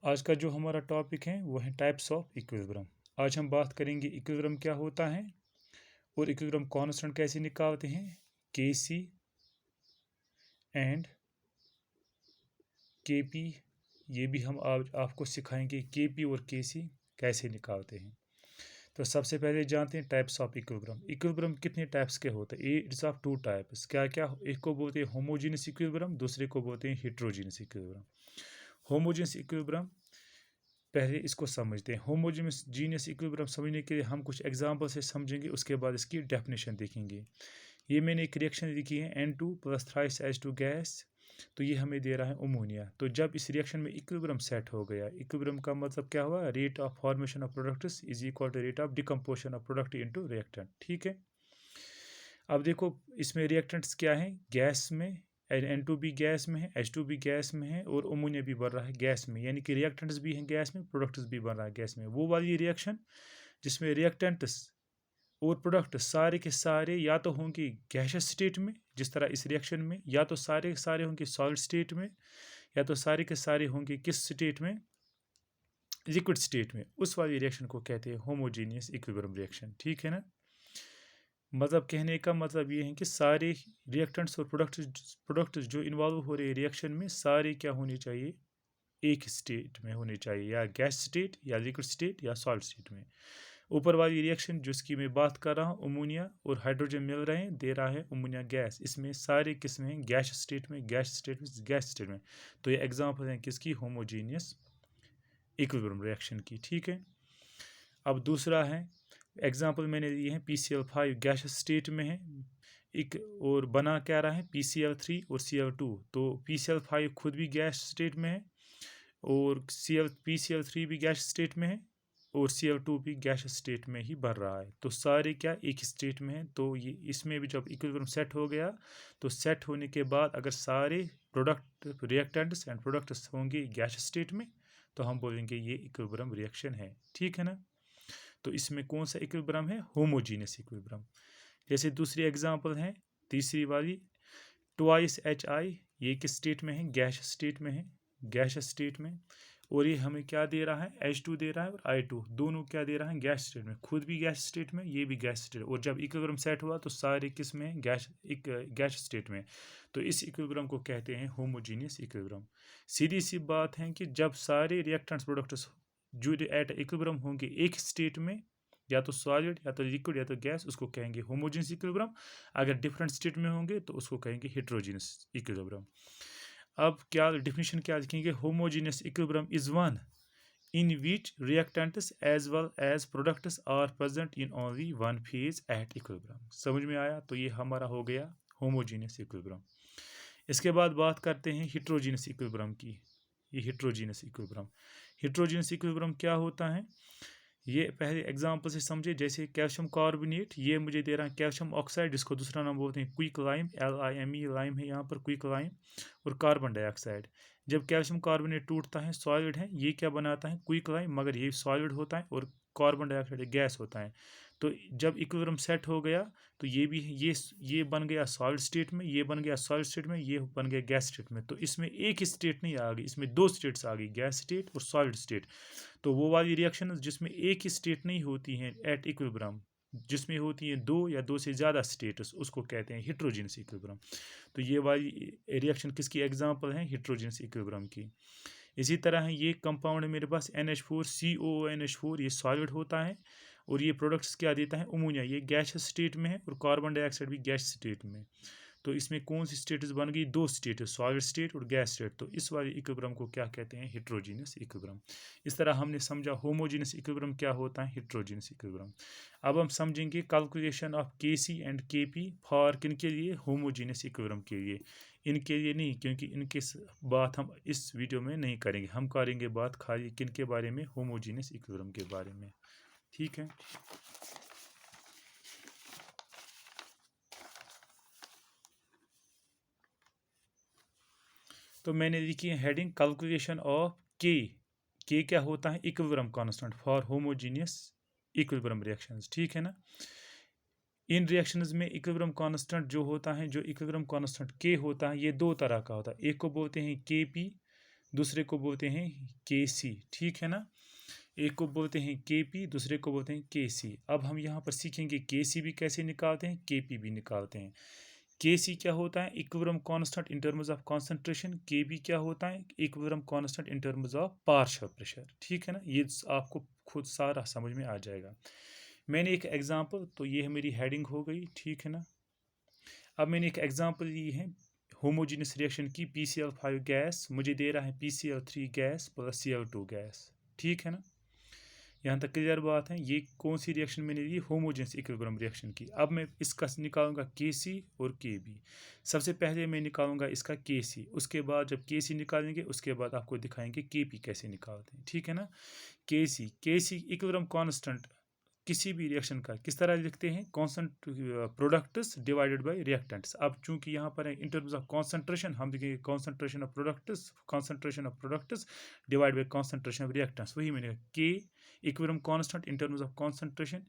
आज का जो हमारा टॉपिक है वो है टाइप्स ऑफ इक्विलिब्रियम। आज हम बात करेंगे इक्विलिब्रियम क्या होता है और इक्विलिब्रियम कांस्टेंट कैसे निकालते हैं। के सी एंड के पी, ये भी हम आज आपको सिखाएंगे के पी और के सी कैसे निकालते हैं। तो सबसे पहले जानते हैं टाइप्स ऑफ इक्विलिब्रियम। इक्विलिब्रियम कितने टाइप्स के होते हैं? It's of two types. क्या क्या? एक को बोलते हैं होमोजीनियस इक्विलिब्रियम, दूसरे को बोलते हैं हेटेरोजीनियस इक्विलिब्रियम। होमोजीनियस इक्विलिब्रियम, पहले इसको समझते हैं। होमोजीनियस इक्विलिब्रियम समझने के लिए हम कुछ एग्जांपल से समझेंगे, उसके बाद इसकी डेफिनेशन देखेंगे। ये मैंने एक रिएक्शन लिखी है N2 + थ्राइस H2 गैस, तो ये हमें दे रहा है अमोनिया। तो जब इस रिएक्शन में इक्विलिब्रियम सेट हो गया, इक्विलिब्रियम का मतलब क्या हुआ? Rate of formation of products is equal to rate of decomposition of product into reactant. ठीक है। अब देखो इसमें रिएक्टेंट्स क्या है? गैस में N2 भी गैस में है, H2 भी गैस में है और अमोनिया भी बढ़ रहा है गैस में, यानी कि रिएक्टेंट्स भी हैं गैस में, प्रोडक्ट्स भी बन रहा है गैस में। वो वाली रिएक्शन जिसमें रिएक्टेंट्स और प्रोडक्ट सारे के सारे या तो होंगे गैसियस स्टेट में, जिस तरह इस रिएक्शन में, या तो सारे के सारे होंगे सॉलिड स्टेट में, या तो सारे के सारे होंगे किस स्टेट में? लिक्विड स्टेट में। उस वाली रिएक्शन को कहते हैं होमोजीनियस इक्विलिब्रियम रिएक्शन। ठीक है ना। मतलब कहने का मतलब ये है कि सारे रिएक्टेंट्स और प्रोडक्ट्स जो इन्वॉल्व हो रहे हैं रिएक्शन में, सारे क्या होने चाहिए? एक स्टेट में होने चाहिए, या गैस स्टेट या लिक्विड स्टेट या सॉलिड स्टेट में। ऊपर वाली रिएक्शन जिसकी मैं बात कर रहा हूँ, अमोनिया और हाइड्रोजन मिल रहे हैं, दे रहा है अमोनिया गैस। इसमें सारे किस्में हैं गैस स्टेट में, गैस स्टेट में, गैस स्टेट में। तो ये एग्जाम्पल हैं किसकी? होमोजीनियस इक्विलिब्रियम रिएक्शन की। ठीक है। अब दूसरा है एग्जाम्पल मैंने दिए हैं, PCl5 गैस स्टेट में है एक, और बना क्या रहा है? PCl3 और Cl2। तो PCl5 खुद भी गैस स्टेट में है और PCl3 भी गैस स्टेट में है और Cl2 भी गैस स्टेट में ही बन रहा है। तो सारे क्या एक स्टेट में है। तो ये इसमें भी जब इक्विलिब्रियम सेट हो गया, तो सेट होने के बाद अगर सारे प्रोडक्ट रिएक्टेंट्स एंड प्रोडक्ट्स होंगे गैस स्टेट में, तो हम बोलेंगे ये इक्विलिब्रियम रिएक्शन है। ठीक है ना। तो इसमें कौन सा इक्विलिब्रियम है? Homogeneous equilibrium. जैसे दूसरी एग्जांपल है, तीसरी वाली, ट्वाइस HI, ये किस स्टेट में है? गैस स्टेट में है, गैस स्टेट में। और ये हमें क्या दे रहा है? H2 दे रहा है और I2, दोनों क्या दे रहा है? गैस स्टेट में, खुद भी गैस स्टेट में, ये भी गैस स्टेट। और जब इक्विलिब्रियम सेट हुआ तो सारे किस में? गैस स्टेट में। तो इस इक्विलिब्रियम को कहते हैं होमोजीनियस इक्विलिब्रियम। सीधी सी बात है कि जब सारे रिएक्टेंट्स प्रोडक्ट्स जो एट इक्विलिब्रियम होंगे एक स्टेट में, या तो सॉलिड या तो लिक्विड या तो गैस, उसको कहेंगे होमोजीनियस इक्विलिब्रियम। अगर डिफरेंट स्टेट में होंगे तो उसको कहेंगे हेटेरोजीनियस इक्विलिब्रियम। अब क्या डेफिनेशन क्या लिखेंगे? Homogeneous equilibrium is one in which reactants as well as products are present in only one phase at equilibrium. समझ में आया? तो ये हमारा हो गया होमोजीनियस इक्विलिब्रियम। इसके बाद बात करते हैं हेटेरोजीनियस इक्विलिब्रियम की। ये हेटेरोजीनियस इक्विलिब्रियम, हेटेरोजीनियस इक्विलिब्रियम क्या होता है? ये पहले एग्जांपल से समझे। जैसे कैल्शियम कार्बोनेट, ये मुझे दे रहा है कैल्शियम ऑक्साइड, जिसको दूसरा नाम बोलते हैं क्विक लाइम, LIME, लाइम है यहाँ पर, क्विक लाइम। और कार्बन डाइऑक्साइड, जब कैल्शियम कार्बोनेट टूटता है, सॉलिड है, ये क्या बनाता है? क्विक लाइम, मगर ये सॉलिड होता है, और कार्बन डाइऑक्साइड गैस होता है। तो जब इक्विलिब्रियम सेट हो गया, तो ये भी ये बन गया सॉलिड स्टेट में, ये बन गया सॉलिड स्टेट में, ये बन गया गैस स्टेट में। तो इसमें एक ही स्टेट नहीं आ गई, इसमें दो स्टेट्स आ गई, गैस स्टेट और सॉलिड स्टेट। तो वो वाली रिएक्शन जिसमें एक ही स्टेट नहीं होती हैं एट इक्विलिब्रियम, जिसमें होती हैं दो या दो से ज़्यादा स्टेट्स, उसको कहते हैं हेटेरोजीनियस इक्विलिब्रियम। तो ये वाली रिएक्शन किसकी एग्जांपल है? हेटेरोजीनियस इक्विलिब्रियम की। इसी तरह है ये कंपाउंड मेरे पास NH4 COONH4, ये सॉलिड होता है और ये प्रोडक्ट्स क्या देता है? अमोनिया, ये गैस स्टेट में है और कार्बन डाइऑक्साइड भी गैस स्टेट में। तो इसमें कौन सी स्टेटस बन गई? दो स्टेटस, सॉलिड स्टेट और गैस स्टेट। तो इस वाले इक्विलिब्रियम को क्या कहते हैं? Heterogeneous equilibrium. इस तरह हमने समझा होमोजीनियस इक्विलिब्रियम क्या होता है, हेटेरोजीनियस इक्विलिब्रियम। अब हम समझेंगे calculation of KC and KP for किन के लिए? होमोजीनियस इक्विलिब्रियम के लिए। इनके लिए नहीं, क्योंकि इनके बात हम इस वीडियो में नहीं करेंगे। हम करेंगे बात खाली किन के बारे में? होमोजीनियस इक्विलिब्रियम के बारे में। ठीक है। तो मैंने लिखी है हेडिंग कैलकुलेशन ऑफ के क्या होता है? Equilibrium constant for homogeneous equilibrium reactions. ठीक है ना। इन रिएक्शंस में इक्विलिब्रियम कांस्टेंट जो होता है, जो इक्विलिब्रियम कांस्टेंट के होता है, ये दो तरह का होता है। एक को बोलते हैं KP, दूसरे को बोलते हैं KC, ठीक है ना। एक को बोलते हैं KP, दूसरे को बोलते हैं KC। अब हम यहाँ पर सीखेंगे KC भी कैसे निकालते हैं, KP भी निकालते हैं। KC क्या होता है, equilibrium constant in terms of concentration. KB क्या होता है, equilibrium constant in terms of partial pressure, ठीक है ना। ये आपको खुद सारा समझ में आ जाएगा। मैंने एक एग्जांपल, तो ये मेरी हेडिंग हो गई, ठीक है ना। अब मैंने एक एग्जांपल ली है होमोजीनियस रिएक्शन की, PCl5 गैस मुझे दे रहा है PCl3 gas plus Cl2 gas, ठीक है ना। यहाँ तक क्लियर बात है। ये कौन सी रिएक्शन मैंने ली, होमोजेनियस इक्विलिब्रियम रिएक्शन की। अब मैं इसका निकालूंगा KC और KB। सबसे पहले मैं निकालूंगा इसका KC, उसके बाद जब KC निकालेंगे उसके बाद आपको दिखाएंगे KP कैसे निकालते हैं, ठीक है ना। KC इक्विलिब्रियम कांस्टेंट किसी भी रिएक्शन का किस तरह लिखते हैं, consent products divided by reactants. अब चूंकि यहाँ पर है इन टर्म्स ऑफ कॉन्सेंट्रेशन, हम लिखेंगे concentration of products divide by concentration of reactants. वही मैंने K equilibrium constant in terms of concentration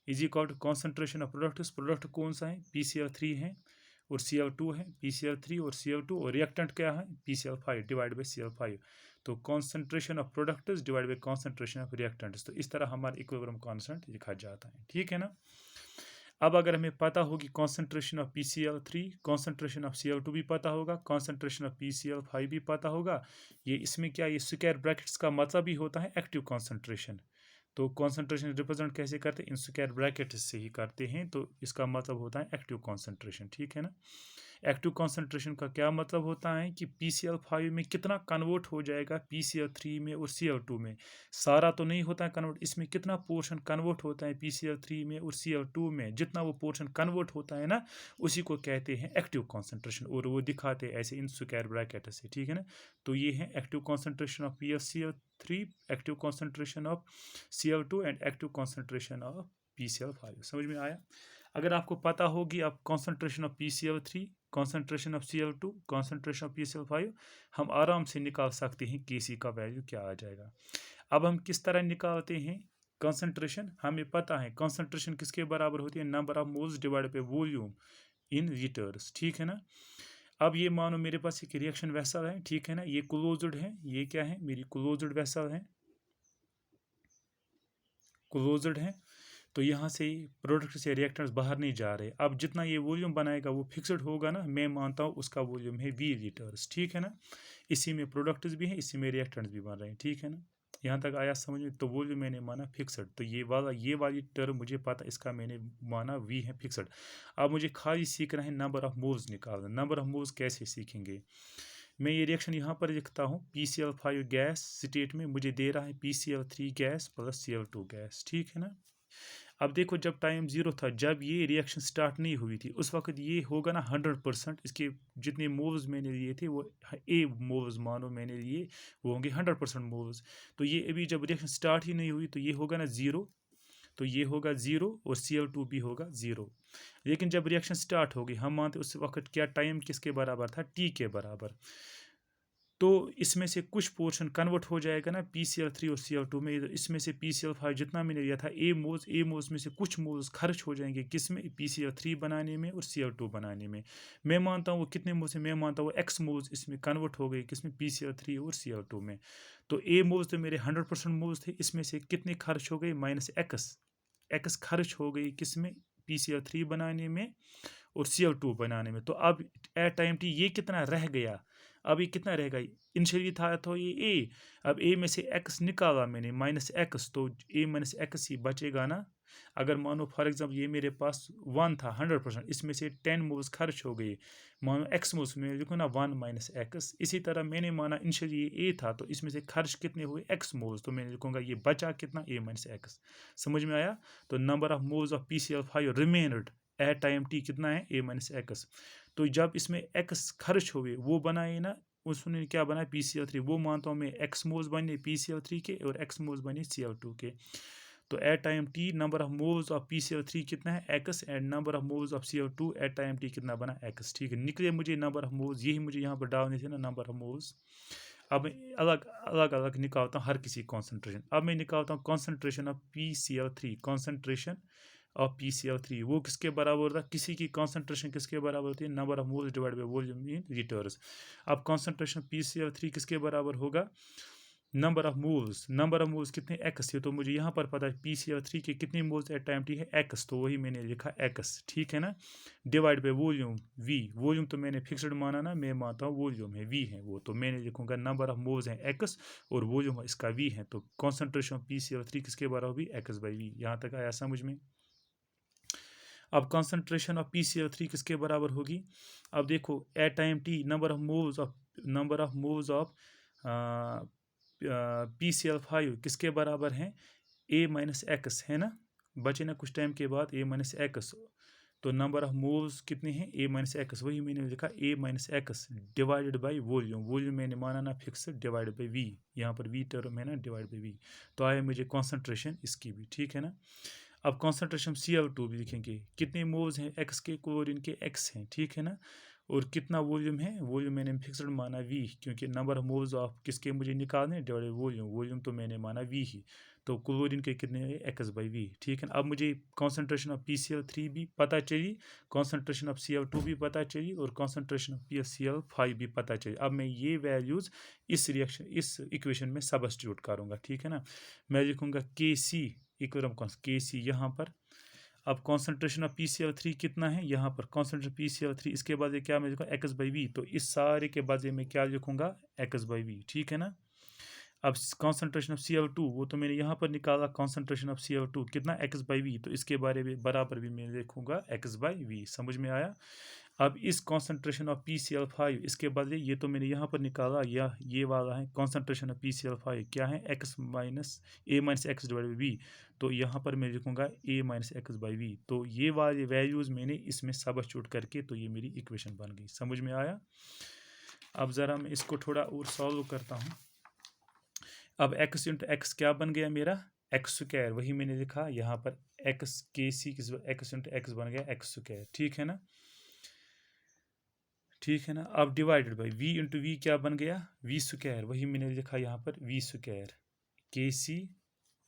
is equal to concentration of products. Product कौन सा है, PCl3 है और Cl2 है, PCl3 और Cl2, और रिएक्टेंट क्या है, PCl5 डिवाइड बाय Cl5। तो concentration of products divide by concentration of reactants. तो इस तरह हमारा इक्विलिब्रियम कांस्टेंट लिखा जाता है, ठीक है ना। अब अगर हमें पता होगी concentration of PCl3, concentration of Cl2 भी पता होगा, कॉन्सेंट्रेशन ऑफ PCl5 भी पता होगा। ये इसमें क्या, ये स्क्वायर ब्रैकेट्स का मतलब ही होता है एक्टिव कॉन्सेंट्रेशन। तो कॉन्सेंट्रेशन रिप्रेजेंट कैसे करते हैं, इन स्क्वायर ब्रैकेट्स से ही करते हैं। तो इसका मतलब होता है एक्टिव कॉन्सेंट्रेशन, ठीक है ना। एक्टिव कॉन्सेंट्रेशन का क्या मतलब होता है कि PCl5 में कितना कन्वर्ट हो जाएगा PCl3 में और Cl2 में। सारा तो नहीं होता है कन्वर्ट, इसमें कितना पोर्शन कन्वर्ट होता है PCl3 में और Cl2 में। जितना वो पोर्शन कन्वर्ट होता है ना, उसी को कहते हैं एक्टिव कॉन्सेंट्रेशन, और वो दिखाते हैं ऐसे इन स्क्वायर ब्रैकेट से, ठीक है ना। तो ये है active concentration of PCl3, active concentration of Cl2 and active concentration of PCl5। समझ में आया। अगर आपको पता होगी आप concentration of PCl3, concentration of Cl2, concentration of PCl5, हम आराम से निकाल सकते हैं KC का वैल्यू क्या आ जाएगा। अब हम किस तरह निकालते हैं कॉन्सेंट्रेशन, हमें पता है कॉन्सेंट्रेशन किसके बराबर होती है, number of moles divided by volume in litres, ठीक है ना। अब ये मानो मेरे पास एक रिएक्शन वेसल है, ठीक है ना, ये क्लोज्ड है, ये क्या है, मेरी क्लोज्ड वेसल है, क्लोज्ड है। तो यहाँ से प्रोडक्ट से रिएक्टेंट्स बाहर नहीं जा रहे। अब जितना ये वॉल्यूम बनाएगा वो फिक्स्ड होगा ना, मैं मानता हूँ उसका वॉल्यूम है V लीटर्स, ठीक है ना। इसी में प्रोडक्ट्स भी हैं, इसी में रिएक्टेंट्स भी बन रहे हैं, ठीक है ना। यहाँ तक आया समझ में। तो वॉल्यूम मैंने माना फिक्स्ड, तो ये वाली टर्म मुझे पता, इसका मैंने माना V है फिक्स्ड। अब मुझे खाली सीखना है नंबर ऑफ मोल्स निकालना। नंबर ऑफ मोल्स कैसे सीखेंगे, मैं ये रिएक्शन यहाँ पर लिखता हूँ, PCl5 गैस स्टेट में मुझे दे रहा है PCl3 gas plus Cl2 gas, ठीक है ना। अब देखो जब टाइम 0 था, जब ये रिएक्शन स्टार्ट नहीं हुई थी, उस वक्त ये होगा ना 100%। इसके जितने मोल्स मैंने लिए थे वो A मोल्स मानो मैंने लिए, वो होंगे 100% मोल्स। तो ये अभी जब रिएक्शन स्टार्ट ही नहीं हुई तो ये होगा ना 0, तो ये होगा 0 और Cl2 भी होगा 0। लेकिन जब रिएक्शन स्टार्ट होगी, हम मानते उस वक्त क्या टाइम किसके बराबर था, T के बराबर। तो इसमें से कुछ पोर्शन कन्वर्ट हो जाएगा ना PCl3 और Cl2 में। इसमें से PCl5 जितना मैंने लिया था A मोल्स में से कुछ मोल्स खर्च हो जाएंगे किस में, PCl3 बनाने में और Cl2 बनाने में। मैं मानता हूँ वो कितने मोल्स है, मैं मानता हूँ X मोल्स इसमें कन्वर्ट हो गए किस में, PCl3 और Cl2 में। तो A मोल्स तो मेरे 100% मोल्स थे, इसमें से कितने खर्च हो गए, -X खर्च हो गई किस में, PCl3 बनाने में और Cl2 बनाने में। तो अब एट टाइम T ये कितना रह गया, अब ये कितना रहेगा, इनिशियली था तो ये A, अब A में से X निकाला मैंने -X, तो A -X ही बचेगा ना। अगर मानो फॉर एग्जाम्पल ये मेरे पास 1 था 100%, इसमें से 10 मोल्स खर्च हो गए, मानो X मोल्स में लिखो ना 1 - X। इसी तरह मैंने माना इनिशियली ये A था, तो इसमें से खर्च कितने हुए X मोल्स, तो मैं लिखूंगा ये बचा कितना, A - X। समझ में आया। तो number of moles of PCl5 remained at time T कितना है, A - X। तो जब इसमें X खर्च हुए वो बनाए ना, उसने क्या बनाया PCl3, वो मानता हूँ मैं X मोल्स बने PCl3 के और X मोल्स बने Cl2 के। तो at time T number of moles of PCl3 कितना है X, and number of moles of Cl2 at time T कितना बना X, ठीक है। निकले मुझे नंबर ऑफ मोल्स, यही मुझे यहाँ पर डालने थे ना नंबर ऑफ मोल्स। अब अलग अलग अलग निकालता हूँ हर किसी कॉन्सेंट्रेशन। अब मैं निकालता हूँ concentration of PCl3, concentration of PCl3 वो किसके बराबर था, किसी की कॉन्सेंट्रेशन किसके बराबर होती है, number of moles divide by volume in litres. अब कॉन्सेंट्रेशन PCl3 किसके बराबर होगा, नंबर ऑफ मोल्स कितने एक्स, ये तो मुझे यहाँ पर पता है PCl3 के कितने मोल्स एट टाइम टी है एक्स, तो वही मैंने लिखा एक्स, ठीक है ना, divide by volume we, volume तो मैंने फिक्स्ड माना ना, मैं मानता हूँ वॉल्यूम है वी है वो, तो मैंने लिखूंगा नंबर ऑफ मोल्स हैं एक्स और वॉल्यूम इसका वी है, तो कॉन्सेंट्रेशन ऑफ PCl3 किसके बराबर होगी, एक्स बाई वी। यहाँ तक आया समझ में। अब कॉन्सेंट्रेशन ऑफ PCl3 किसके बराबर होगी, अब देखो at time T number of moles of PCl5 किसके बराबर हैं, ए माइनस एक्स है ना, बचे ना कुछ टाइम के बाद ए माइनस एक्स, तो नंबर ऑफ मोल्स कितने हैं, ए माइनस एक्स, वही मैंने लिखा A minus X divided by volume, volume मैंने माना ना फिक्स, डिवाइड बाई वी, यहाँ पर वी टर्म है ना, डिवाइड बाई वी, तो आया मुझे कॉन्सेंट्रेशन इसकी भी, ठीक है ना। अब कॉन्सेंट्रेशन Cl2 भी लिखेंगे, कितने मोल्स हैं एक्स के, क्लोरीन के एक्स हैं, ठीक है ना, और कितना वॉल्यूम है, वॉल्यूम मैंने फिक्स्ड माना वी, क्योंकि नंबर ऑफ मोल्स ऑफ किसके मुझे निकालने, डिवाइडेड वॉल्यूम, वॉल्यूम तो मैंने माना वी ही, तो क्लोरीन के कितने हैं एक्स बाई वी, ठीक है ना। अब मुझे कॉन्सेंट्रेशन ऑफ PCl3 भी पता चली, कॉन्सेंट्रेशन ऑफ Cl2 भी पता चली और कॉन्सेंट्रेशन ऑफ PCl5 भी पता चली। अब मैं ये वैल्यूज़ इस इक्वेशन में सब्स्टिट्यूट करूँगा, ठीक है ना। मैं लिखूँगा KC इक्विलिब्रियम कांस्टेंट KC यहाँ पर। अब कॉन्सेंट्रेशन ऑफ PCl3 कितना है, यहाँ पर कॉन्सेंट्रेशन PCl3, इसके बाद ये क्या मैं लिखूँगा एक्स बाई वी, तो इस सारे के बाद में क्या लिखूँगा एक्स बाई वी, ठीक है ना। अब कॉन्सेंट्रेशन ऑफ Cl2 वो तो मैंने यहाँ पर निकाला, कॉन्सेंट्रेशन ऑफ Cl2 कितना एक्स बाई वी, तो इसके बारे में बराबर भी मैं लिखूँगा एक्स बाई वी, समझ में आया। अब इस कॉन्सेंट्रेशन ऑफ PCl5 इसके बदले ये तो मैंने यहाँ पर निकाला, या ये वाला है कॉन्सेंट्रेशन ऑफ PCl5 क्या है, X minus A minus X divide by V, तो यहाँ पर मैं लिखूँगा A minus X by V, तो ये वाले वैल्यूज़ मैंने इसमें सब्स्टिट्यूट करके, तो ये मेरी इक्वेशन बन गई, समझ में आया। अब ज़रा मैं इसको थोड़ा और सॉल्व करता हूँ। अब एक्स इंटू एक्स क्या बन गया मेरा, एक्स स्क्वायर, वही मैंने लिखा यहाँ पर x KC x into x बन गया एक्स स्क्वायर, ठीक है ना, ठीक है ना। अब divided by V into V क्या बन गया, वी स्क्वायर, वही मैंने लिखा यहाँ पर वी स्क्वायर, KC,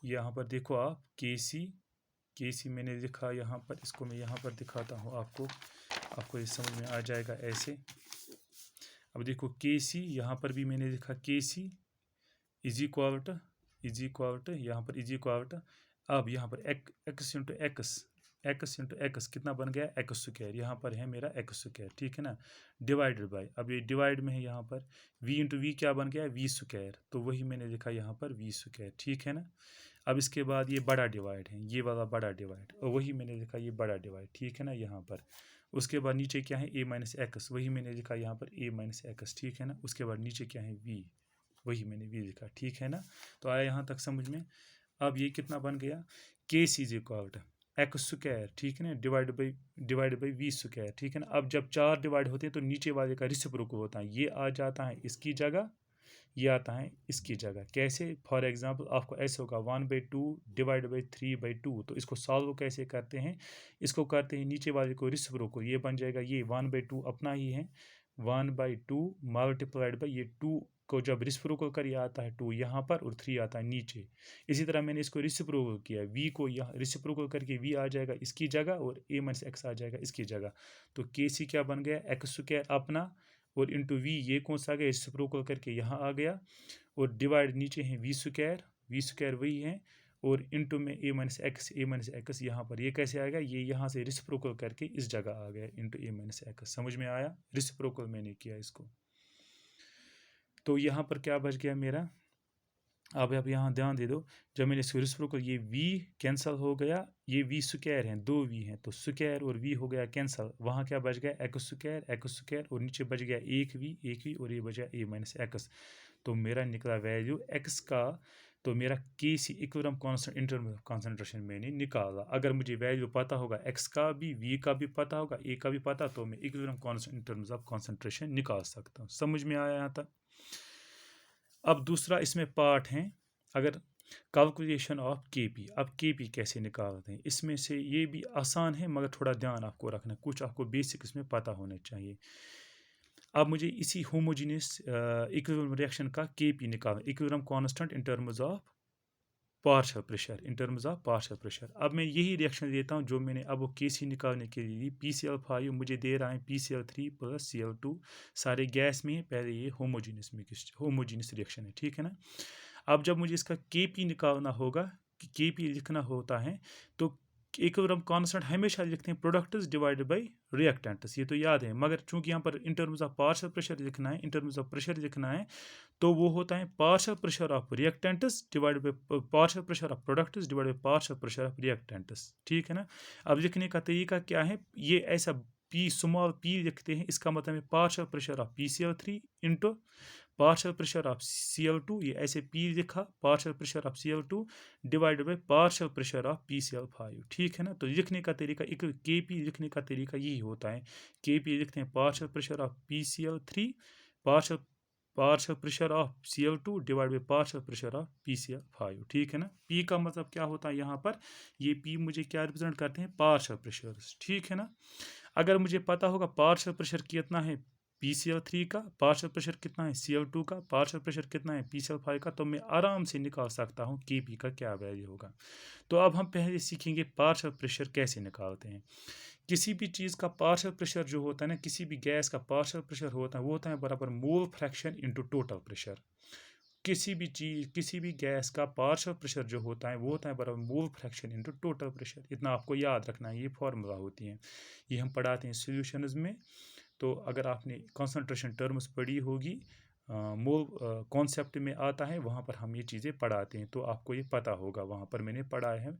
यहाँ पर देखो आप KC मैंने लिखा यहाँ पर, इसको मैं यहाँ पर दिखाता हूँ आपको ये समझ में आ जाएगा ऐसे। अब देखो KC यहाँ पर भी मैंने लिखा KC इज इक्वल टू यहाँ पर इज इक्वल टू, अब यहाँ पर एक्स इंटू एक्स कितना बन गया एक्स स्क्वायर, यहाँ पर है मेरा एक्स स्क्वायर, ठीक है ना, डिवाइडेड बाय, अब ये डिवाइड में है यहाँ पर वी इंटू वी क्या बन गया वी स्क्वायर, तो वही मैंने लिखा यहाँ पर वी स्क्वायर, ठीक है ना। अब इसके बाद ये बड़ा डिवाइड है, ये वाला बड़ा डिवाइड, और वही मैंने लिखा ये बड़ा डिवाइड, ठीक है ना यहाँ पर। उसके बाद नीचे क्या है ए माइनस एक्स, वही मैंने लिखा यहाँ पर ए माइनस एक्स, ठीक है ना। उसके बाद नीचे क्या है वी, वही मैंने वी लिखा, ठीक है ना। तो आया यहाँ तक समझ में। अब ये कितना बन गया KC is equal to X square, ठीक है ना, डिवाइड बाई वी स्क्वायर, ठीक है ना। अब जब चार डिवाइड होते हैं तो नीचे वाले का रेसिप्रोकल होता है, ये आ जाता है इसकी जगह, ये आता है इसकी जगह। कैसे, फॉर एग्जांपल आपको ऐसे होगा 1/2 डिवाइड बाई 3/2, तो इसको सॉल्व कैसे करते हैं, इसको करते हैं नीचे वाले को रेसिप्रोकल, ये बन जाएगा ये 1/2 अपना ही है, 1/2 मल्टीप्लाइड बाई ये 2 को जब रेसिप्रोकल कर ये आता है 2 यहाँ पर और 3 आता है नीचे। इसी तरह मैंने इसको रेसिप्रोकल किया, v को यहाँ रेसिप्रोकल करके v आ जाएगा इसकी जगह और a माइनस एक्स आ जाएगा इसकी जगह। तो KC क्या बन गया एक्स स्क्वायर अपना, और इंटू वी ये कौन सा आ गया रेसिप्रोकल करके यहाँ आ गया, और डिवाइड नीचे है वी स्क्वायर वही है, और इंटू में ए माइनस एक्स यहाँ पर ये कैसे आएगा, ये यहाँ से रेसिप्रोकल करके इस जगह आ गया इंटू ए माइनस एक्स, समझ में आया, रेसिप्रोकल मैंने किया इसको। तो यहाँ पर क्या बच गया मेरा, अब यहाँ ध्यान दे दो, जब मैंने इसको रेसिप्रोकल ये v कैंसिल हो गया, ये v स्क्वायर हैं, 2 v हैं, तो स्क्वायर और v हो गया कैंसिल, वहाँ क्या बच गया एक्स स्क्वायर और नीचे बच गया एक v और ये बचा a माइनस एक्स। तो मेरा निकला वैल्यू x का, तो मेरा KC equilibrium constant in terms of concentration मैंने निकाला। अगर मुझे वैल्यू पता होगा x का भी, v का भी पता होगा, a का भी पता, तो मैं equilibrium constant in terms of concentration निकाल सकता हूँ। समझ में आया यहाँ तक। अब दूसरा इसमें पार्ट है, अगर कैलकुलेशन ऑफ KP, अब KP कैसे निकालते हैं, इसमें से ये भी आसान है मगर थोड़ा ध्यान आपको रखना, कुछ आपको बेसिक इसमें पता होना चाहिए। अब मुझे इसी होमोजीनियस इक्विलिब्रियम रिएक्शन का KP निकालना, equilibrium constant in terms of partial pressure, in terms of partial pressure. अब मैं यही रिएक्शन देता हूँ जो मैंने अब वो केसी निकालने के लिए PCl5 मुझे दे रहा है PCl3 + Cl2, सारे गैस में है, पहले ये होमोजीनियस रिएक्शन है, ठीक है ना। अब जब मुझे इसका Kp निकालना होगा, Kp लिखना होता है, तो इक्विलिब्रियम कांस्टेंट हमेशा लिखते हैं प्रोडक्ट्स डिवाइडेड बाय रिएक्टेंट्स, ये तो याद है। मगर चूंकि यहाँ पर इन टर्म्स ऑफ पार्शियल प्रेशर लिखना है, इन टर्म्स ऑफ प्रेशर लिखना है, तो वो होता है partial pressure of reactants divided by partial pressure of products divided by partial pressure of reactants, ठीक है ना। अब लिखने का तरीका क्या है, ये ऐसा स्मॉल p लिखते हैं, इसका मतलब है partial pressure of PCl3 into partial pressure of Cl2, ये ऐसे P लिखा, partial pressure of Cl2 divided by partial pressure of PCl5, ठीक है ना। तो लिखने का तरीका Kp लिखने का तरीका यही होता है। Kp लिखते हैं partial pressure of PCl3 partial pressure of Cl2 divide by partial pressure of PCl5, ठीक है ना। P का मतलब क्या होता है यहाँ पर, ये P मुझे क्या रिप्रेजेंट करते हैं, पार्शियल प्रेशर, ठीक है ना। अगर मुझे पता होगा पार्शियल प्रेशर कितना है PCl3 का, पार्शियल प्रेशर कितना है Cl2 का, पार्शियल प्रेशर कितना है PCl5 का, तो मैं आराम से निकाल सकता हूँ Kp का क्या वैल्यू होगा। तो अब हम पहले सीखेंगे पार्शियल प्रेशर कैसे निकालते हैं। किसी भी चीज़ का पार्शियल प्रेशर जो होता है ना, किसी भी गैस का पार्शियल प्रेशर होता है, वो होता है बराबर mole fraction into total pressure. किसी भी चीज़, किसी भी गैस का पार्शियल प्रेशर जो होता है, वो होता है बराबर mole fraction into total pressure. इतना आपको याद रखना है, ये फॉर्मूला होती है, ये हम पढ़ाते हैं सॉल्यूशंस में। तो अगर आपने कंसंट्रेशन टर्म्स पढ़ी होगी, मोल कॉन्सेप्ट में आता है, वहाँ पर हम ये चीज़ें पढ़ाते हैं, तो आपको ये पता होगा, वहाँ पर मैंने पढ़ा है।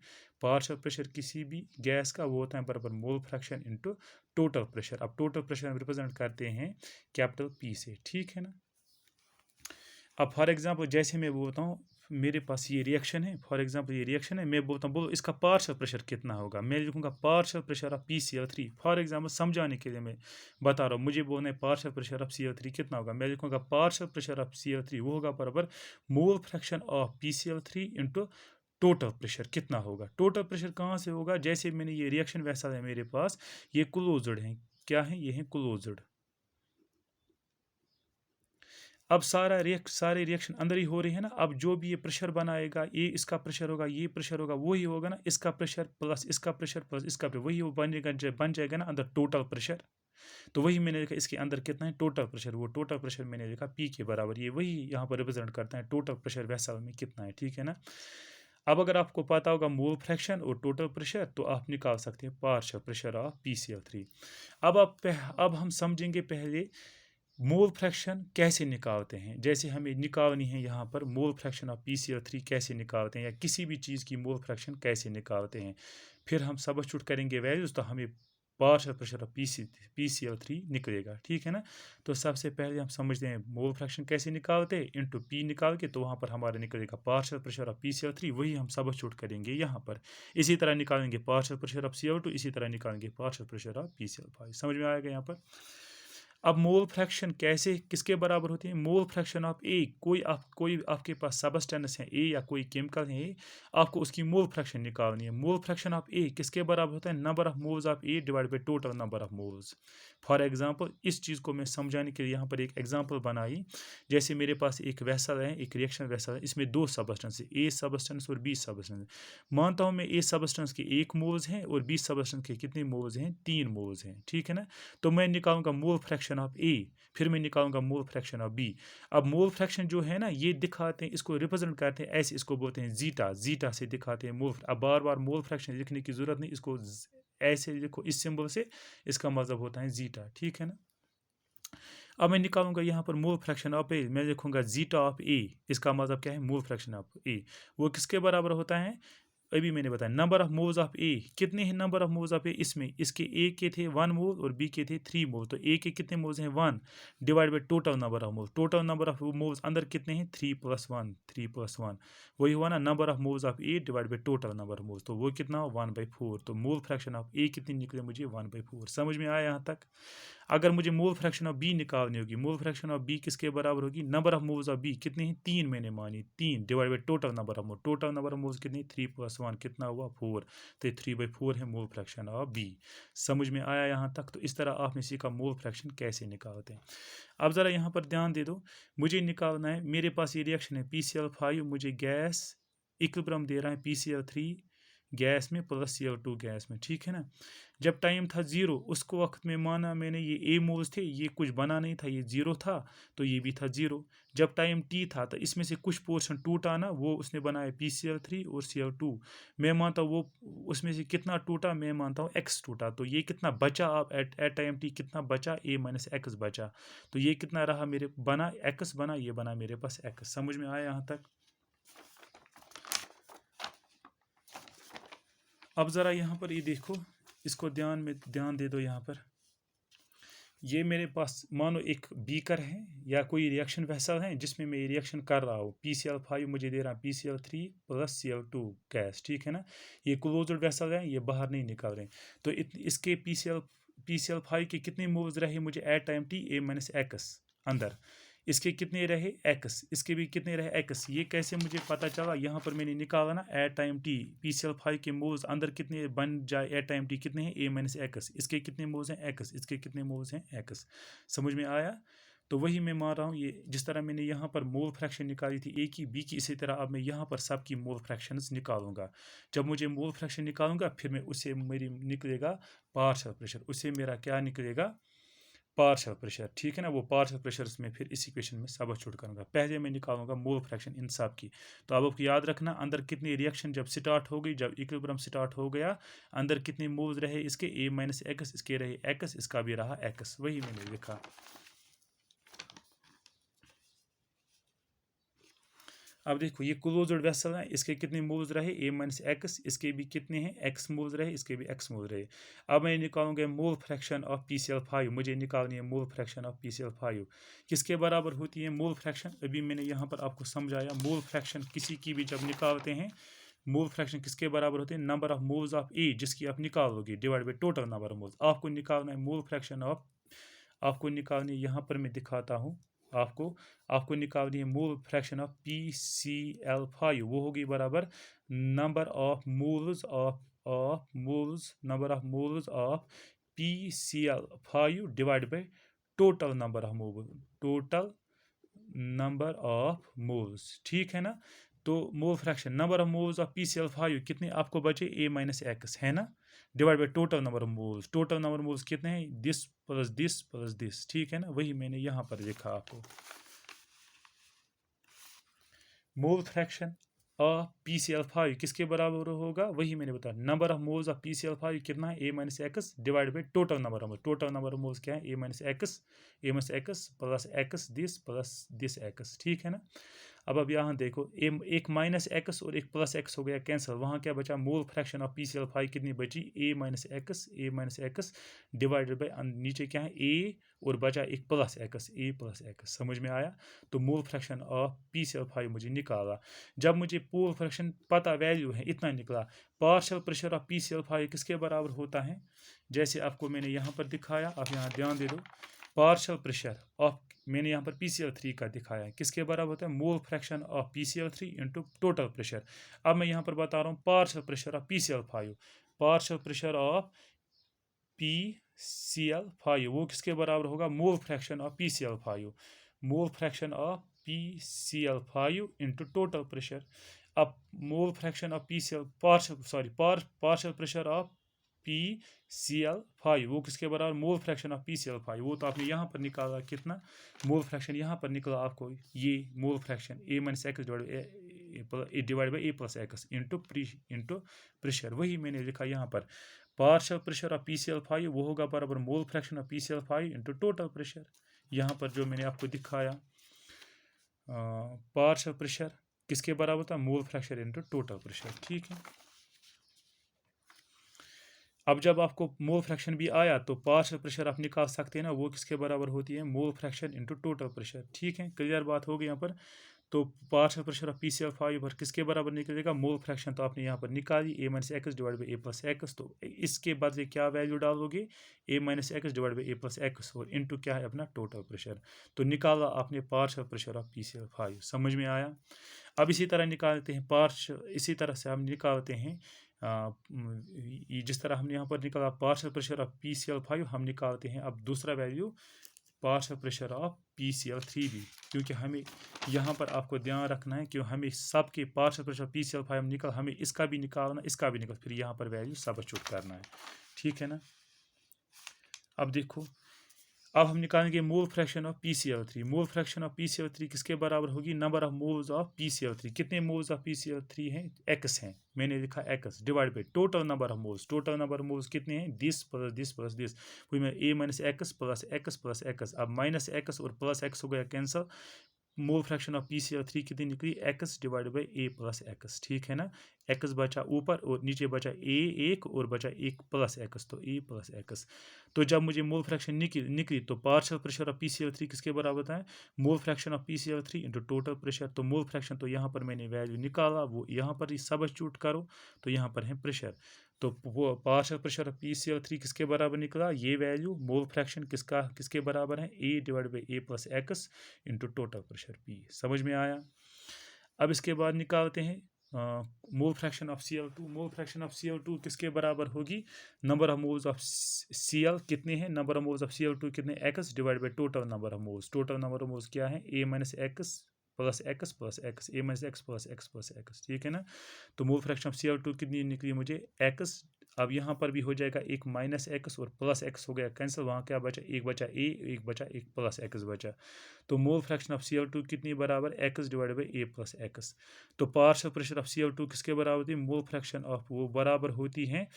पार्शियल प्रेशर किसी भी गैस का वो होता है बराबर mole fraction into total pressure. अब टोटल प्रेशर हम रिप्रेजेंट करते हैं कैपिटल P से, ठीक है ना। अब फॉर एग्जांपल जैसे मैं बोलता हूँ, मेरे पास ये रिएक्शन है, फॉर एग्जांपल ये रिएक्शन है, मैं बोलता हूँ बोलो इसका पार्शियल प्रेशर कितना होगा, मैं लिखूंगा partial pressure of PCl3। For example समझाने के लिए मैं बता रहा हूँ, मुझे बोलना है पार्शियल प्रेशर ऑफ Cl3 कितना होगा, मैं लिखूंगा पार्शियल प्रेशर ऑफ Cl3 वो होगा बराबर मोल fraction of PCl3 into total pressure कितना होगा। टोटल प्रेशर कहाँ से होगा, जैसे मैंने ये रिएक्शन वैसा है मेरे पास, ये क्लोज्ड है, क्या है, ये है क्लोज्ड। अब सारे रिएक्शन अंदर ही हो रहे हैं ना। अब जो भी ये प्रेशर बनाएगा, ये इसका प्रेशर होगा, ये प्रेशर होगा, वही होगा ना, इसका प्रेशर प्लस इसका प्रेशर प्लस इसका प्रेशर, वही वो बन जाएगा ना अंदर टोटल प्रेशर। तो वही मैंने लिखा इसके अंदर कितना है टोटल प्रेशर, वो टोटल प्रेशर मैंने लिखा P के बराबर, ये वही यहाँ पर रिप्रेजेंट करता है टोटल प्रेशर वैसल में कितना है, ठीक है ना। अब अगर आपको पता होगा मोल फ्रैक्शन और टोटल प्रेशर, तो आप निकाल सकते हैं पार्शियल प्रेशर ऑफ PCl3। अब हम समझेंगे पहले मोल फ्रैक्शन कैसे निकालते हैं। जैसे हमें निकालनी है यहाँ पर मोल फ्रैक्शन ऑफ PCl3 कैसे निकालते हैं, या किसी भी चीज़ की मोल फ्रैक्शन कैसे निकालते हैं, फिर हम सब्स्टिट्यूट करेंगे वैल्यूज़, तो हमें पार्शियल प्रेशर ऑफ PCl3 निकलेगा, ठीक है ना। तो सबसे पहले हम समझते हैं मोल फ्रैक्शन कैसे निकालते हैं, इंटू P निकाल के, तो वहाँ पर हमारा निकलेगा पार्शियल प्रेशर ऑफ PCl3, वही हम सब्स्टिट्यूट करेंगे यहाँ पर। इसी तरह निकालेंगे पार्शियल प्रेशर ऑफ Cl2, इसी तरह निकालेंगे पार्शियल प्रेशर ऑफ PCl5। समझ में आएगा यहाँ पर। अब मोल फ्रैक्शन कैसे किसके बराबर होती है, मोल फ्रैक्शन ऑफ ए, कोई आपके पास सबस्टेंस है ए या कोई केमिकल है ए, आपको उसकी मोल फ्रैक्शन निकालनी है। मोल फ्रैक्शन ऑफ ए किसके बराबर होता है, number of moles of A divide by total number of moles. For example इस चीज़ को मैं समझाने के लिए यहाँ पर एक एग्जांपल बनाई। जैसे मेरे पास एक वेसल है, एक रिएक्शन वेसल है, इसमें दो सबस्टेंस है, ए सबस्टेंस और बी सबस्टेंस। मानता हूँ मैं ए सबस्टेंस के 1 मोल्स हैं और बी सबस्टेंस के कितने मोल्स हैं, 3 मोल्स हैं, ठीक है ना। तो मैं निकालूंगा मोल फ्रैक्शन ऑफ ए, फिर मैं निकालूंगा मोल फ्रैक्शन ऑफ बी। अब मोल फ्रैक्शन जो है ना, ये दिखाते हैं, इसको रिप्रेजेंट करते हैं ऐसे, इसको बोलते हैं जीटा, जीटा से दिखाते हैं मोल। अब बार बार मोल फ्रैक्शन लिखने की जरूरत नहीं, इसको ऐसे लिखो इस सिंबल से, इसका मतलब होता है जीटा, ठीक है ना। अब मैं निकालूंगा यहाँ पर मोल फ्रैक्शन ऑफ ए, मैं लिखूंगा जीटा ऑफ ए, इसका मतलब क्या है, मोल फ्रैक्शन ऑफ ए। वो किसके बराबर होता है, अभी मैंने बताया नंबर ऑफ मोल्स ऑफ ए, कितने हैं नंबर ऑफ मोल्स ऑफ ए, इसमें इसके ए के थे 1 मोल और बी के थे 3 मोल, तो ए के कितने मोल्स हैं 1 divide by total number of moles. Total number of moles अंदर कितने हैं 3 + 1, 3 + 1, वही हुआ ना number of moles of A divide by total number of moles, तो वो कितना हो 1/4। तो मोल फ्रैक्शन ऑफ ए कितनी निकले मुझे 1/4। समझ में आया यहाँ तक। अगर मुझे मोल फ्रैक्शन ऑफ बी निकालनी होगी, मोल फ्रैक्शन ऑफ बी किसके बराबर होगी, number of moles of B कितने हैं 3 मैंने मानी, 3 divide by total number of mole, total number of moles कितने 3 + 1 कितना हुआ 4, तो 3/4 है मोल फ्रैक्शन ऑफ बी। समझ में आया यहाँ तक। तो इस तरह आपने सीखा मोल फ्रैक्शन कैसे निकालते हैं। अब ज़रा यहाँ पर ध्यान दे दो, मुझे निकालना है, मेरे पास ये रिएक्शन है PCl5, मुझे गैस इक्विलिब्रियम दे रहा है PCl3 गैस में प्लस Cl2 गैस में, ठीक है ना। जब टाइम था 0 उसको वक्त में माना मैंने ये A मोल्स थे, ये कुछ बना नहीं था, ये 0 था तो ये भी था 0। जब टाइम T था तो इसमें से कुछ पोर्शन टूटा ना, वो उसने बनाया PCl3 और Cl2। मैं मानता हूँ वो उसमें से कितना टूटा, मैं मानता हूँ x टूटा। तो ये कितना बचा आप एट टाइम T कितना बचा, A माइनस एक्स बचा। तो ये कितना रहा मेरे बना x बना, ये बना मेरे पास x। समझ में आया यहाँ तक। अब ज़रा यहाँ पर ये देखो, इसको ध्यान दे दो। यहाँ पर ये मेरे पास मानो एक बीकर है या कोई रिएक्शन वेसल है जिसमें मैं रिएक्शन कर रहा हूँ। PCl5 मुझे दे रहा है PCl3 प्लस Cl2 गैस, ठीक है ना। ये क्लोज्ड वेसल है, ये बाहर नहीं निकल रहे। तो इसके PCl5 के कितने मोल्स रहे मुझे at time T A minus X अंदर, इसके कितने रहे x, इसके भी कितने रहे x। ये कैसे मुझे पता चला, यहाँ पर मैंने निकाला ना एट टाइम T PCl5 के मोल्स अंदर कितने बन जाए एट टाइम T कितने हैं A माइनस एक्स, इसके कितने मोल्स हैं x, इसके कितने मोल्स हैं x। समझ में आया। तो वही मैं मान रहा हूँ, ये जिस तरह मैंने यहाँ पर मोल फ्रैक्शन निकाली थी A की B की, इसी तरह अब मैं यहाँ पर सब की मोल फ्रैक्शंस निकालूंगा। जब मुझे मोल फ्रैक्शन निकालूंगा फिर मैं उससे मेरी निकलेगा पार्शियल प्रेशर, उससे मेरा क्या निकलेगा पार्शियल प्रेशर, ठीक है ना। वो पार्शियल प्रेशर में फिर इस इक्वेशन में सब्स्टिट्यूट करूंगा। पहले मैं निकालूंगा मोल फ्रैक्शन इन सब की। तो अब आपको याद रखना अंदर कितनी रिएक्शन जब स्टार्ट हो गई, जब इक्विलिब्रियम स्टार्ट हो गया, अंदर कितने मोल्स रहे इसके A माइनस एक्स, इसके रहे एक्स, इसका भी रहा एक्स। वही मैंने लिखा। अब देखो ये क्लोज्ड वेसल है, इसके कितने मोल्स रहे A माइनस एक्स, इसके भी कितने हैं x मोल्स रहे, इसके भी x मोल्स रहे। अब मैं निकालूंगा मोल फ्रैक्शन ऑफ PCl5, मुझे निकालनी है मोल फ्रैक्शन ऑफ PCl5 किसके बराबर होती है मोल फ्रैक्शन। अभी मैंने यहाँ पर आपको समझाया मोल फ्रैक्शन किसी की भी जब निकालते हैं, मोल फ्रैक्शन किसके बराबर होते हैं, number of moles of A जिसकी आप निकालोगे divide by total number of moles. आपको निकालना है मोल फ्रैक्शन ऑफ, आपको निकालनी है, यहाँ पर मैं दिखाता हूँ आपको, आपको निकालनी है मोल फ्रैक्शन ऑफ PCl5, वो होगी बराबर number of moles of moles, number of moles of PCl5 divide by total number of moles, total number of moles, ठीक है ना। तो mole fraction number of moles of PCl5 कितने आपको बचे A माइनस एक्स, है ना, divide by total number of moles. Total number of moles कितने हैं, दिस प्लस दिस, ठीक है ना। वही मैंने यहाँ पर लिखा आपको मोल फ्रैक्शन ऑफ PCl5 किसके बराबर होगा, वही मैंने बताया number of moles of PCl5 कितना है A minus X divide by total number of moles. Total number of moles क्या है A minus x plus this x, ठीक है ना। अब यहाँ देखो एक माइनस एक्स और एक प्लस एक्स हो गया कैंसिल, वहाँ क्या बचा मोल फ्रैक्शन ऑफ PCl5 कितनी बची A minus X divided by नीचे क्या है A और बचा एक plus x, A plus x. समझ में आया। तो मोल फ्रैक्शन ऑफ PCl5 मुझे निकाला। जब मुझे मोल फ्रैक्शन पता वैल्यू है इतना निकला, पार्शियल प्रेशर ऑफ PCl5 किसके बराबर होता है, जैसे आपको मैंने यहाँ पर दिखाया, आप यहाँ ध्यान दे दो। पार्शियल प्रेशर ऑफ, मैंने यहाँ पर PCl3 का दिखाया है, किसके बराबर होता है mole fraction of PCl3 into total pressure. अब मैं यहाँ पर बता रहा हूँ partial pressure of PCl5, partial pressure of PCl5 वो किसके बराबर होगा mole fraction of PCl5, mole fraction of PCl5 into total pressure. अब mole fraction of partial pressure of PCl5 वो किसके बराबर मोल फ्रैक्शन ऑफ PCl5, वो तो आपने यहाँ पर निकाला कितना मोल फ्रैक्शन, यहाँ पर निकला आपको ये mole fraction A minus X divide by A plus X into pressure. वही मैंने लिखा यहाँ पर पार्शियल प्रेशर ऑफ PCl5 वो होगा बराबर मोल fraction of PCl5 into total pressure. यहाँ पर जो मैंने आपको दिखाया पार्शियल प्रेशर किसके बराबर था mole fraction into total pressure, ठीक है। अब जब आपको मोल फ्रैक्शन भी आया तो पार्शियल प्रेशर आप निकाल सकते हैं ना, वो किसके बराबर होती है mole fraction into total pressure, ठीक है। क्लियर बात होगी यहाँ पर। तो पार्शियल प्रेशर ऑफ PCl5 पर किसके बराबर निकलेगा मोल फ्रैक्शन, तो आपने यहाँ पर निकाली A minus X divide by A plus x. तो इसके बदले क्या वैल्यू डालोगे A minus X divide by A plus x और इंटू क्या है अपना टोटल प्रेशर। तो निकाला आपने पार्शियल प्रेशर ऑफ PCl5। समझ में आया। अब इसी तरह निकालते हैं इसी तरह से हम निकालते हैं जिस तरह हमने यहाँ पर निकाला पार्शियल प्रेशर ऑफ PCl5, हम निकालते हैं अब दूसरा value partial pressure of PCl3b, क्योंकि हमें यहाँ पर आपको ध्यान रखना है कि हमें सबके पार्शियल प्रेशर PCl5 निकल, हमें इसका भी निकालना, इसका भी निकल, फिर यहाँ पर वैल्यू सब्स्टिट्यूट करना है, ठीक है ना। अब देखो, अब हम निकालेंगे मोल fraction of PCl3। Mole fraction of PCl3 किसके बराबर होगी? Number of moles of PCl3। कितने मोल्स ऑफ PCl3 हैं? x हैं, मैंने लिखा x divide by total number of moles. Total number of moles कितने हैं? This plus this plus this, फिर में a minus x plus x plus x. अब माइनस एक्स और प्लस एक्स हो गया cancel. Mole fraction of PCl3 कितनी निकली? x divide by a plus x, ठीक है ना। x बचा ऊपर और नीचे बचा a एक और बचा एक प्लस एक्स, तो a प्लस एक्स। तो जब मुझे मोल फ्रैक्शन निकली तो पार्शियल प्रेशर ऑफ PCl3 किसके बराबर होता है? Mole fraction of PCl3 into total pressure. तो मोल फ्रैक्शन तो यहाँ पर मैंने वैल्यू निकाला, वो यहाँ पर ही सब्स्टिट्यूट करो, तो यहाँ पर है प्रेशर। तो वो पार्शियल प्रेशर ऑफ PCl3 किसके बराबर निकला? ये वैल्यू मोल फ्रैक्शन किसके बराबर है? a divide by a plus X into total pressure P। समझ में आया? अब इसके बाद निकालते हैं मोल fraction of Cl2। Mole fraction of Cl2 किसके बराबर होगी? Number of moles of Cl कितने हैं? Number of moles of Cl2 कितने? x divide by total number of moles. Total number of moles क्या है? a minus x plus x plus x, a minus x plus x plus x, ठीक है ना। तो मोल fraction of Cl2 कितनी निकली मुझे? x। अब यहाँ पर भी हो जाएगा एक माइनस एक्स और प्लस एक्स हो गया कैंसिल, वहाँ क्या बचा? एक बचा a, एक बचा एक प्लस एक्स बचा। तो मोल फ्रैक्शन ऑफ Cl2 कितनी बराबर? x divide by a plus x. तो पार्शियल प्रेशर ऑफ Cl2 किसके बराबर होती है? मोल फ्रैक्शन ऑफ, वो बराबर होती है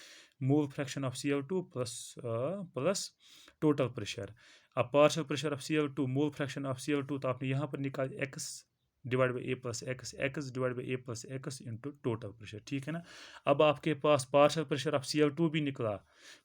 mole fraction of Cl2 plus total pressure. अब partial pressure of Cl2 mole fraction of Cl2 तो आपने यहाँ पर निकाल x divide by a plus X, X divide by a plus X into total pressure, ठीक है ना। अब आपके पास पार्शियल प्रेशर ऑफ Cl2 भी निकला,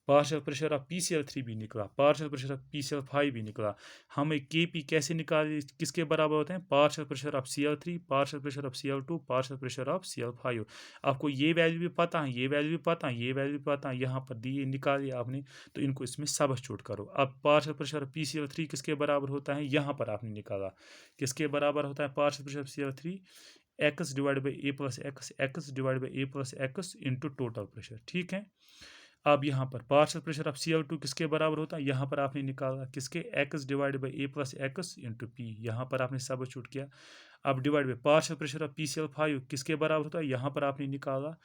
पार्शियल प्रेशर ऑफ PCl3 भी निकला, पार्शियल प्रेशर ऑफ PCl5 भी निकला। हमें Kp कैसे निकाले, किसके बराबर होते हैं? Partial pressure of Cl3, partial pressure of Cl2, partial pressure of Cl5। आपको ये वैल्यू भी पता है, ये वैल्यू भी पता है, ये वैल्यू भी पता है, यहाँ पर दिए निकालिए आपने, तो इनको इसमें सब्स्टिट्यूट करो। अब पार्शियल प्रेशर ऑफ PCl3 किसके बराबर होता है? यहाँ पर आपने निकाला, किसके बराबर होता है partial pressure of Cl3? x divide by a plus X, X divide by a plus X into total pressure, ठीक है। अब यहाँ पर पार्शियल प्रेशर ऑफ Cl2 किसके बराबर होता है? यहाँ पर आपने निकाला किसके? x divide by a plus X into P, यहाँ पर आपने सब्स्टिट्यूट किया। अब divide by partial pressure of PCl5 किसके बराबर होता है? यहाँ पर आपने निकाला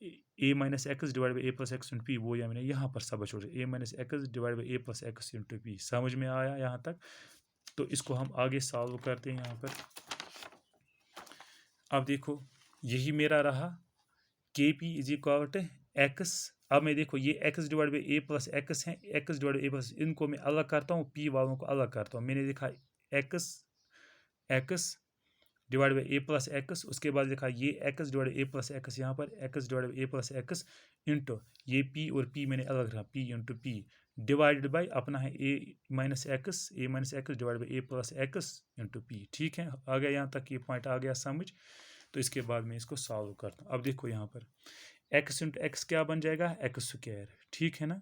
a minus X divide by a plus X into P, वो मैंने यहाँ पर substitute a minus X divide by a plus X into P. समझ में आया यहाँ तक? तो इसको हम आगे सॉल्व करते हैं यहाँ पर। अब देखो, यही मेरा रहा Kp is equal to X. अब मैं देखो ये x divide by a plus X है, x divide by a plus, इनको मैं अलग करता हूँ, p वालों को अलग करता हूँ। मैंने लिखा x divide by a plus x, उसके बाद लिखा ये x divide by a plus x, यहाँ पर x divide by a plus X into ये p और p मैंने अलग रखा, p into p divided by अपना है a minus X divide by a plus X into p, ठीक है। आ गया यहाँ तक, ये पॉइंट आ गया समझ। तो इसके बाद मैं इसको सॉल्व करता हूँ। अब देखो यहाँ पर x इंटू एक्स क्या बन जाएगा? एक्स स्क्वायर, ठीक है ना।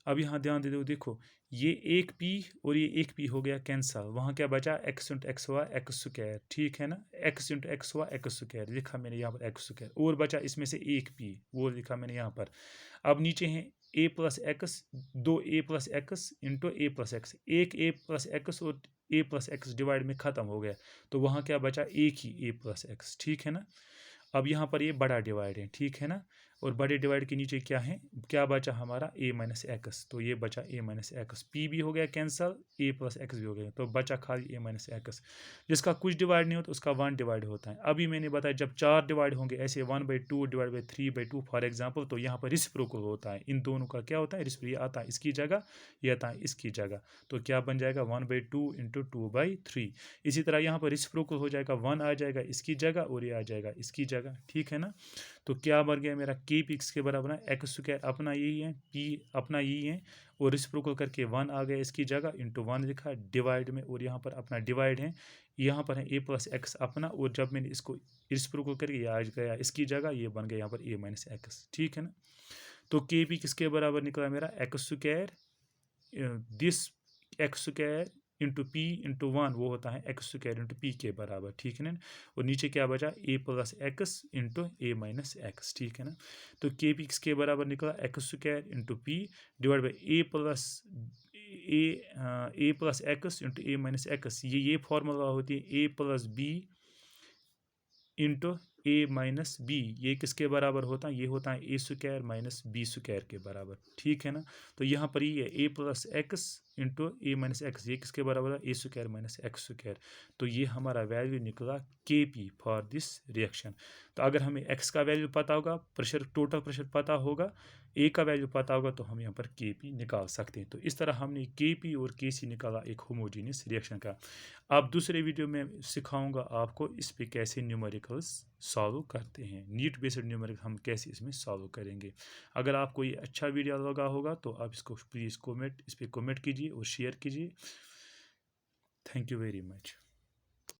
अब यहाँ ध्यान दे दो, देखो ये एक p और ये एक p हो गया कैंसल, वहाँ क्या बचा? x इंटू एक्स हुआ एक्स स्क्वायर, ठीक है ना। x इंटू एक्स हुआ एक्स स्क्वायर, लिखा मैंने यहाँ पर एक्स स्क्वायर, और बचा इसमें से एक p, वो लिखा मैंने यहाँ पर। अब नीचे है a प्लस एक्स, दो a plus X into A plus x, एक a प्लस एक्स और a प्लस एक्स डिवाइड में ख़त्म हो गया, तो वहाँ क्या बचा? एक ही a प्लस एक्स, ठीक है ना। अब यहाँ पर ये बड़ा डिवाइड है, ठीक है ना, और बड़े डिवाइड के नीचे क्या है? क्या बचा हमारा? a माइनस एक्स, तो ये बचा a माइनस एक्स, पी भी हो गया कैंसल, a प्लस एक्स भी हो गया, तो बचा खाली a माइनस एक्स। जिसका कुछ डिवाइड नहीं होता उसका 1 डिवाइड होता है। अभी मैंने बताया जब 4 डिवाइड होंगे ऐसे 1/2 डिवाइड बाई 3/2 फॉर एग्जाम्पल, तो यहाँ पर रिसिप्रोकल होता है, इन दोनों का क्या होता है? ये आता है इसकी जगह, ये आता है इसकी जगह, तो क्या बन जाएगा? 1/2 इंटू 2/3। इसी तरह यहाँ पर रिसिप्रोकल हो जाएगा, 1 आ जाएगा इसकी जगह और ये आ जाएगा इसकी जगह, ठीक है ना। तो क्या बन गया मेरा? K p किसके बराबर है? एक्स स्क्वायर अपना यही है, P अपना यही है, और रिसिप्रोकल करके 1 आ गया इसकी जगह, इंटू 1 लिखा डिवाइड में, और यहाँ पर अपना डिवाइड है, यहाँ पर है a प्लस एक्स अपना, और जब मैंने इसको रिसिप्रोकल करके ये आ गया इसकी जगह, ये बन गया यहाँ पर a माइनस एक्स, ठीक है ना। तो K p किसके बराबर निकला मेरा? X square, this x square into P into 1, वो होता है एक्स स्क्वायर इंटू पी के बराबर, ठीक है ना। और नीचे क्या बचा? a plus X into A minus x, ठीक है ना। तो के पी किसके बराबर निकला? X square into P divide by A plus X into A minus x, ये फार्मूला होती है ए प्लस बी इंटू ए माइनस बी, ये किसके बराबर होता है, ये होता है ए स्क्वायर माइनस बी स्क्वायर के बराबर, ठीक है ना। तो यहाँ पर ये ए प्लस एक्स इंटू ए माइनस एक्स, ये किसके बराबर है, ए स्क्वायर माइनस एक्स स्क्वायर। तो ये हमारा वैल्यू निकला के पी फॉर दिस रिएक्शन। तो अगर हमें एक्स का वैल्यू पता होगा, प्रेशर टोटल प्रेशर पता होगा, ए का वैल्यू पता होगा, तो हम यहाँ पर के पी निकाल सकते हैं। तो इस तरह हमने के पी और के सी निकाला एक होमोजीनियस रिएक्शन का। अब दूसरे वीडियो में सिखाऊंगा आपको इस पे कैसे न्यूमेरिकल्स सॉल्व करते हैं, नीट बेस्ड न्यूमेरिकल हम कैसे इसमें सॉल्व करेंगे। अगर आपको ये अच्छा वीडियो लगा होगा तो आप इसको प्लीज़ कमेंट, इस पर कमेंट कीजिए और शेयर कीजिए। Thank you very much.